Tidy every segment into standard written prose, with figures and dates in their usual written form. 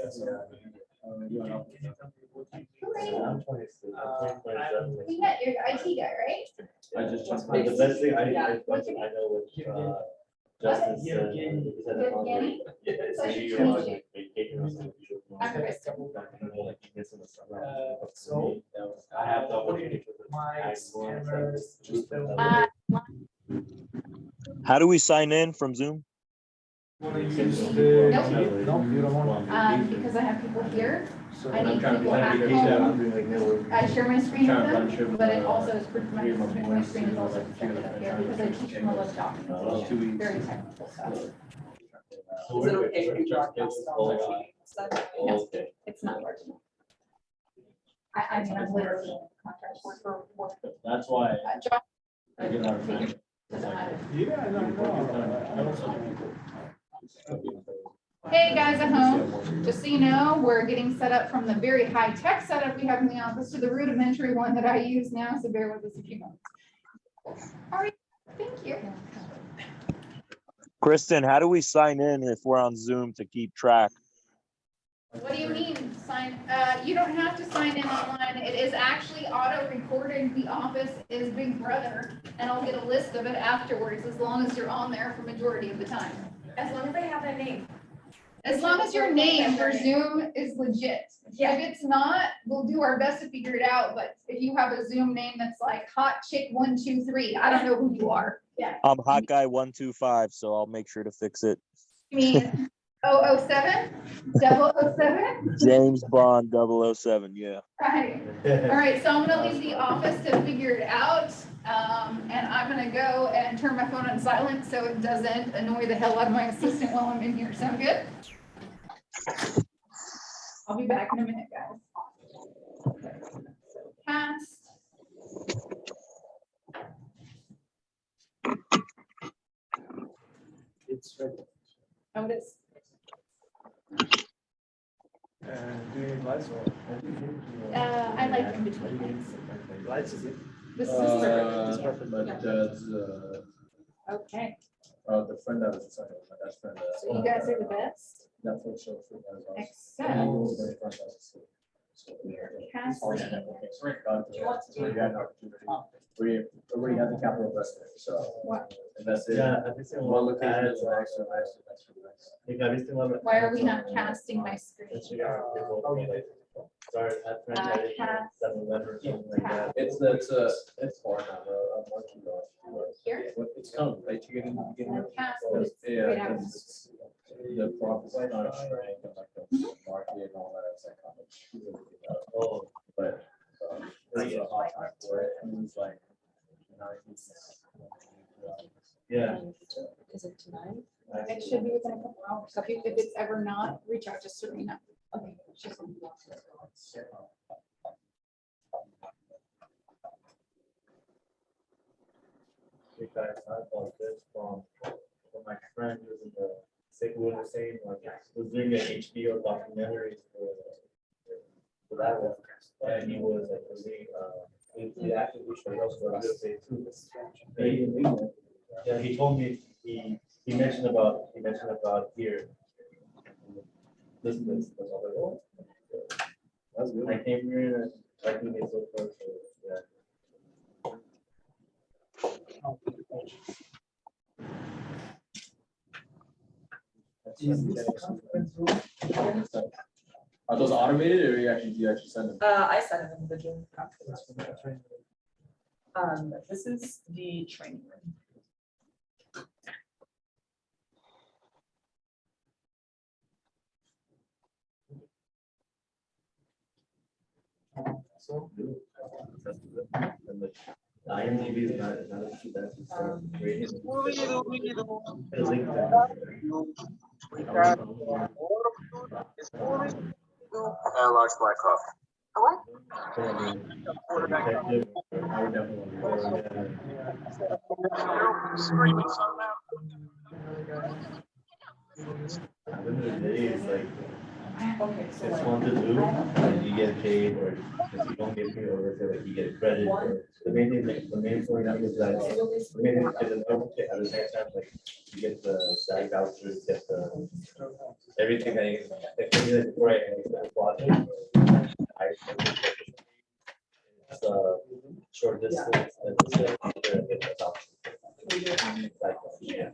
I'm 26. We met your IT guy, right? I just jumped. The best thing I know what Justice said. Danny? Pleasure to meet you. I'm Kristen. So I have the opportunity for How do we sign in from Zoom? Because I have people here. I need people at home. I share my screen with them, but it also is my screen is also projected up here because I teach them a lot of documentation, very technical stuff. Is it okay if we broadcast it on the TV? No, it's not large enough. I mean, I'm literally contract for work. That's why John, I get out of bed. doesn't matter. Yeah, no. Hey guys at home, just so you know, we're getting set up from the very high tech setup we have in the office to the rudimentary one that I use now, so bear with us a few moments. All right, thank you. Kristen, how do we sign in if we're on Zoom to keep track? What do you mean sign? You don't have to sign in online. It is actually auto recorded. The office is Big Brother, and I'll get a list of it afterwards as long as you're on there for majority of the time. As long as I have a name. As long as your name for Zoom is legit. Yeah. If it's not, we'll do our best to figure it out. But if you have a Zoom name that's like Hot Chick 123, I don't know who you are. Yeah. I'm Hot Guy 125, so I'll make sure to fix it. You mean 007? 007? James Bond 007, yeah. Right. All right. So I'm gonna leave the office to figure it out. And I'm gonna go and turn my phone on silent so it doesn't annoy the hell out of my assistant while I'm in here. Sound good? I'll be back in a minute, guys. Okay. So cast. It's ready. Oh, it is. And do you need lights or? I like in between things. Lights is it? This is perfect. Perfect. But Okay. the friend that was assigned, my best friend. So you guys are the best. Netflix show for Except we are casting. We already have the capital investment, so. What? Invested. Yeah, I think so. One location is extra. Why are we not casting my screen? Sorry, It's hard now, I'm working on. Here? It's kind of late to get in the beginning. Cast, but it's Yeah, right out. because the profit's not showing, and like the market and all that, it's like how much. Oh, But, it's a hot time for it, and it's like. yeah. Is it tonight? It should be within a couple hours. So if it's ever not, reach out to Serena. Okay. Because I bought this from my friend who was in the sick who was saying like was doing an HBO documentary for that one, and he was like he actually shows for real estate too. Yeah, he told me he mentioned about here. This place, that's all I know. That's good. I came here and I think it's so close. Yeah. Are those automated or you actually send them? I sent an individual. This is the training room. So good. IMDb is not too bad. Large black coffee. Screaming so loud. Okay, so It's like, one to two, and you get paid, or if you don't get paid, or let's say like you get credit, or the main thing, the main point that is that, the main thing is at the same time, like, you get the SAG vouchers, get the, everything that you, before I project. It's a short distance, and it's get the voucher. Like, yeah.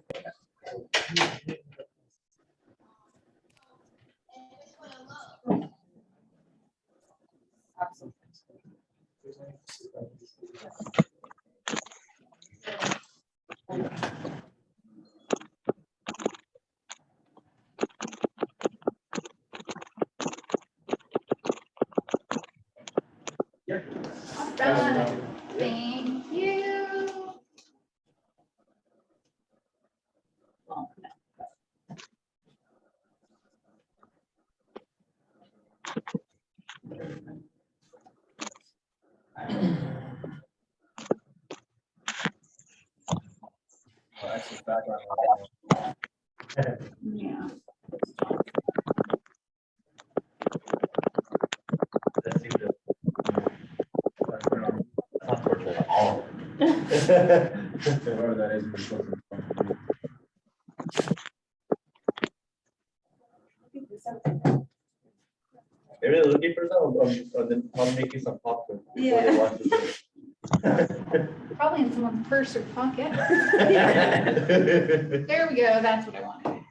Alright, thank you. Well, actually, background. Yeah. That seems to- That's put it on. not torture at all. Whatever that is, we're supposed to. Maybe they're looking for some, or then I'll make you some popcorn before they watch this. Probably in someone's purse or pocket. There we go, that's what I wanted.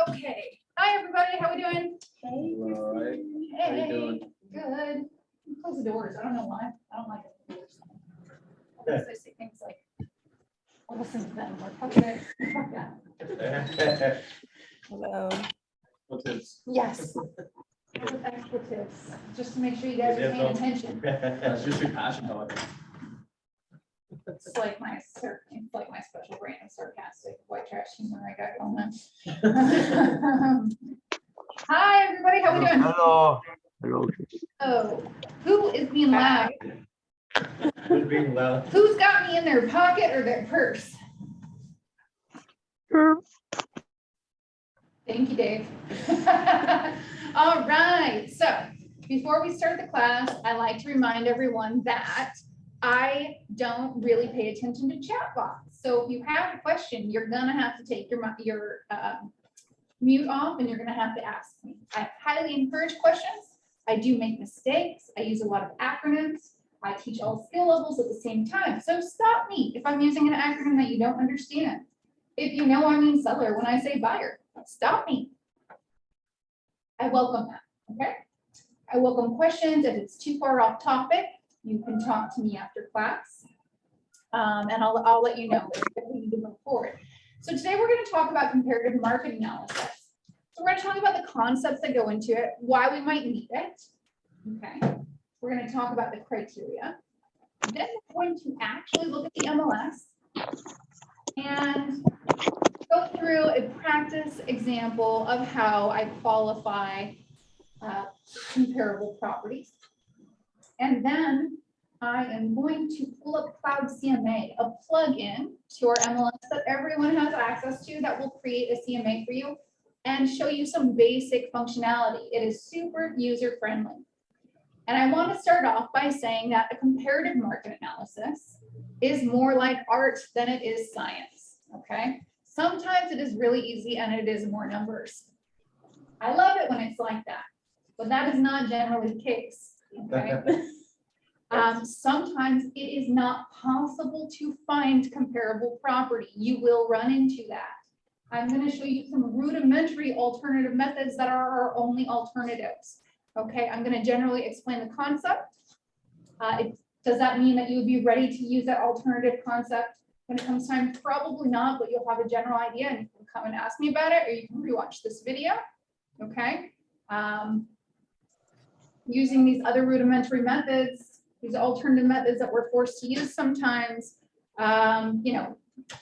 Okay, hi everybody, how we doing? Hey. All right. How you Hey, doing? good. Close the doors, I don't know why, I don't like it. Unless I say things like, I'll listen to them, or fuck it, fuck that. hello. What's this? Yes. With expletives, just to make sure you guys are paying attention. That's just your passion, however. It's like my, it's like my special brand of sarcastic white trash humor I got going on. Hi, everybody, how we doing? Hello. Hello. Oh, who is being loud? Who's being loud? Who's got me in their pocket or their purse? Thank you, Dave. All right, so before we start the class, I like to remind everyone that I don't really pay attention to chat box. So if you have a question, you're gonna have to take your mute off and you're gonna have to ask me. I highly encourage questions. I do make mistakes. I use a lot of acronyms. I teach all skill levels at the same time. So stop me if I'm using an acronym that you don't understand. If you know I mean seller when I say buyer, stop me. I welcome that, okay? I welcome questions. If it's too far off topic, you can talk to me after class. And I'll let you know if we need to move forward. So today we're going to talk about comparative market analysis. So we're going to talk about the concepts that go into it, why we might need it. Okay. We're going to talk about the criteria. Then we're going to actually look at the MLS and go through a practice example of how I qualify comparable properties. And then I am going to pull up Cloud CMA, a plugin to our MLS that everyone has access to that will create a CMA for you and show you some basic functionality. It is super user friendly. And I want to start off by saying that a comparative market analysis is more like art than it is science, okay? Sometimes it is really easy and it is more numbers. I love it when it's like that, but that is not generally the case, okay? Sometimes it is not possible to find comparable property. You will run into that. I'm going to show you some rudimentary alternative methods that are our only alternatives. Okay, I'm going to generally explain the concept. Does that mean that you would be ready to use that alternative concept when it comes time? Probably not, but you'll have a general idea and you can come and ask me about it, or you can rewatch this video. Okay. Using these other rudimentary methods, these alternative methods that we're forced to use sometimes, you know,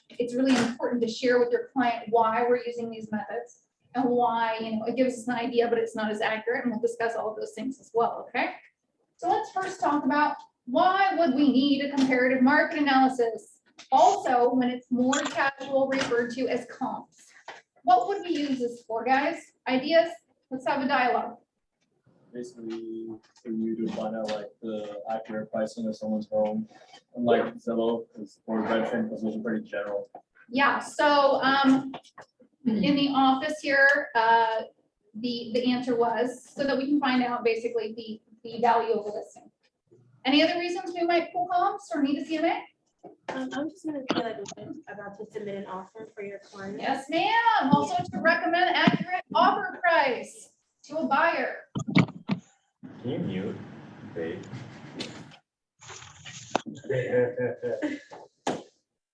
it's really important to share with your client why we're using these methods and why, you know, it gives us an idea, but it's not as accurate. And we'll discuss all of those things as well. Okay. So let's first talk about why would we need a comparative market analysis? Also, when it's more casual, referred to as comps. What would we use this for, guys? Ideas? Let's have a dialogue. Basically, for you to find out like the accurate pricing of someone's home, unlike Zillow, because for Redfin, because those are pretty general. Yeah, so, in the office here, the answer was, so that we can find out basically the value of a listing. Any other reasons we might pull comps or need a CMA? I'm just gonna be like about to submit an offer for your client. Yes, ma'am. Also to recommend accurate offer price to a buyer. Can you mute, babe? You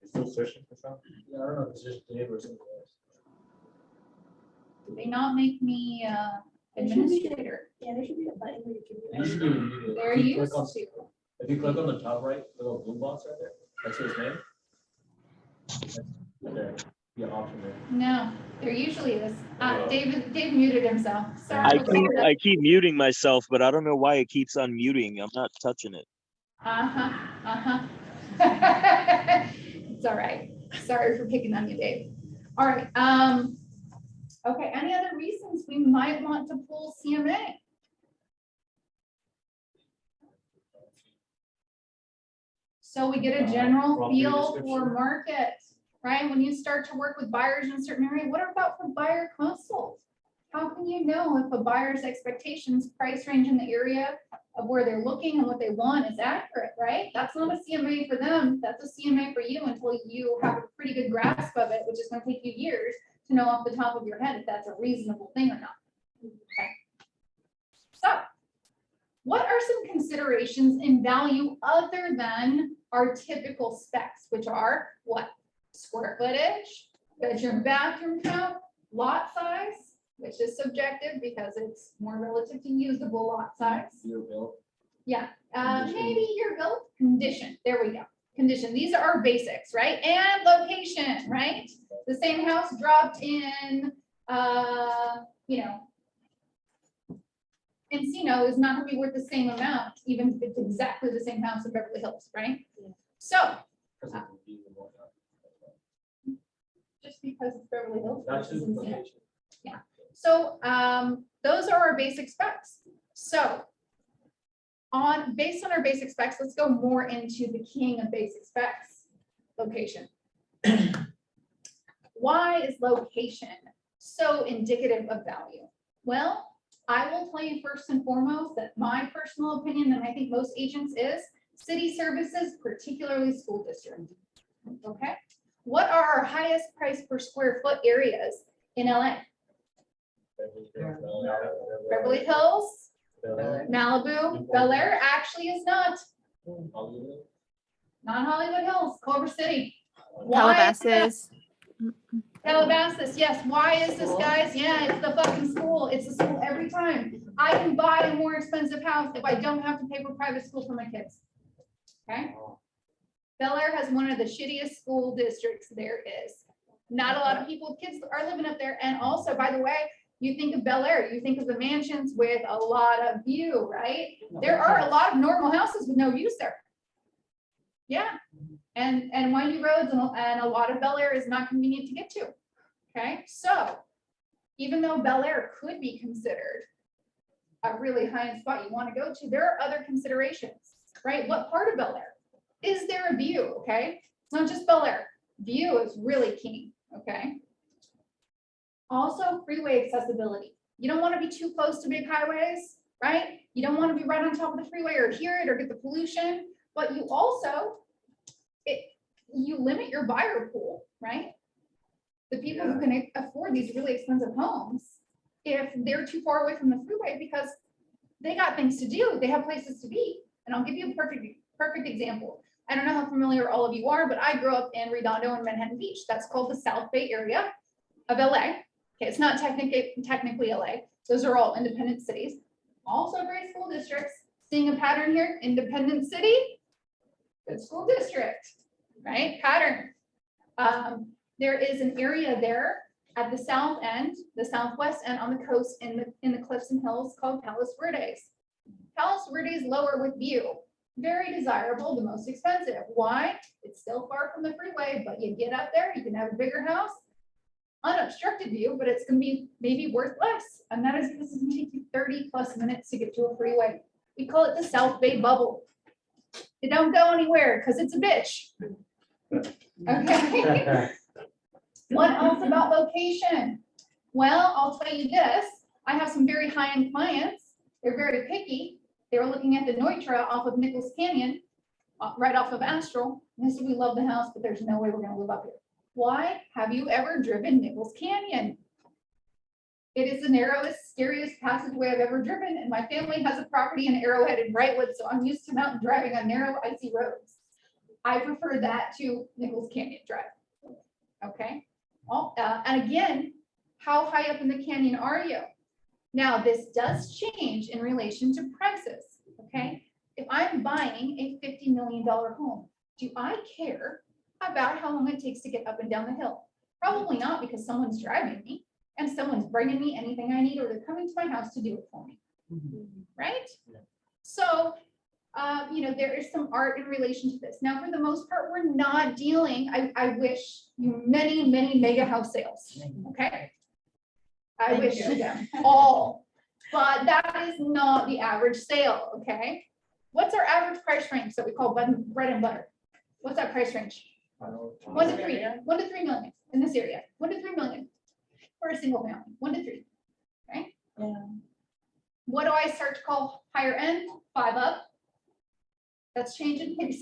still searching for something? Yeah, I don't know if it's just Dave or something else. Do they not make me administrator? Yeah, there should be a button where you can. Usually you need it. They're If you click used on- to. If you click on the top right, the little blue box right there, that's his name. There, the option there. No, there usually is. Dave muted himself. Sorry. I keep muting myself, but I don't know why it keeps unmuting. I'm not touching it. It's all right. Sorry for picking on you, Dave. All right. Okay. Any other reasons we might want to pull CMA? So we get a general Property feel for description. market, right? When you start to work with buyers in a certain area, what about for buyer consult? How can you know if a buyer's expectations, price range in the area of where they're looking and what they want is accurate, right? That's not a CMA for them. That's a CMA for you until you have a pretty good grasp of it, which is going to take you years to know off the top of your head if that's a reasonable thing or not. Okay. So, what are some considerations in value other than our typical specs, which are what? Square footage, bedroom, bathroom count, lot size, which is subjective because it's more relative to usable lot size. Your bill. Yeah, Condition. maybe your built condition. There we go. Condition. These are our basics, right? And location, right? The same house dropped in, Encino is not going to be worth the same amount, even if it's exactly the same house in Beverly Hills, right? Yeah. So Because of the view and whatnot. just because it's Beverly Hills. That's versus just Encino. location. So those are our basic specs. So based on our basic specs, let's go more into the king of basic specs, location. Why is location so indicative of value? Well, I will tell you first and foremost that my personal opinion, and I think most agents, is city services, particularly school district. Okay. What are our highest price per square foot areas in LA? Beverly Hills, Malibu, Bel Air actually is not Hollywood Hills, Culver City. Why is that? Calabasas. Calabasas, yes. Why is this, guys? Yeah, it's the fucking school. It's the school every time. I can buy a more expensive house if I don't have to pay for private school for my kids. Okay? Bel Air has one of the shittiest school districts there is. Not a lot of people with kids are living up there. And also, by the way, you think of Bel Air, you think of the mansions with a lot of view, right? There are a lot of normal houses with no views there. Yeah. And windy roads and a lot of Bel Air is not convenient to get to. Okay, so even though Bel Air could be considered a really high-end spot you want to go to, there are other considerations, right? What part of Bel Air? Is there a view? Okay, it's not just Bel Air. View is really key. Okay. Also, freeway accessibility. You don't want to be too close to big highways, right? You don't want to be right on top of the freeway or hear it or get the pollution, but you also you limit your buyer pool, right? The people who can afford these really expensive homes, if they're too far away from the freeway because they got things to do, they have places to be. And I'll give you a perfect example. I don't know how familiar all of you are, but I grew up in Redondo and Manhattan Beach. That's called the South Bay area of LA. Okay, it's not technically LA. Those are all independent cities. Also great school districts. Seeing a pattern here, independent city, good school district. Right, pattern. There is an area there at the south end, the southwest end on the coast in the cliffs and hills called Palos Verdes. Palos Verdes lower with view, very desirable, the most expensive. Why? It's still far from the freeway, but you get up there, you can have a bigger house, unobstructed view, but it's gonna be maybe worth less. And that is because it's gonna take you 30+ minutes to get to a freeway. We call it the South Bay bubble. It don't go anywhere because it's a bitch. Okay. What else about location? Well, I'll tell you this, I have some very high-end clients. They're very picky. They were looking at the Neutra off of Nichols Canyon, right off of Astral. And they said, we love the house, but there's no way we're gonna live up here. Why? Have you ever driven Nichols Canyon? It is the narrowest, scariest passageway I've ever driven, and my family has a property in Arrowhead and Brightwood, so I'm used to mountain driving on narrow, icy roads. I prefer that to Nichols Canyon Drive. Okay, and again, how high up in the canyon are you? Now, this does change in relation to prices, okay? If I'm buying a $50 million home, do I care about how long it takes to get up and down the hill? Probably not, because someone's driving me and someone's bringing me anything I need, or they're coming to my house to do it for me, right? Yeah. So, there is some art in relation to this. Now, for the most part, we're not dealing, I wish you many, many mega house sales, okay? I wish you them all, but that is not the average sale, okay? What's our average price range that we call bread and butter? What's that price range? 1 to 3, 1 to 3 million in this area, 1 to 3 million for a single family, 1 to 3, okay? Yeah. What do I start to call higher end? 5 up. That's changing, maybe 6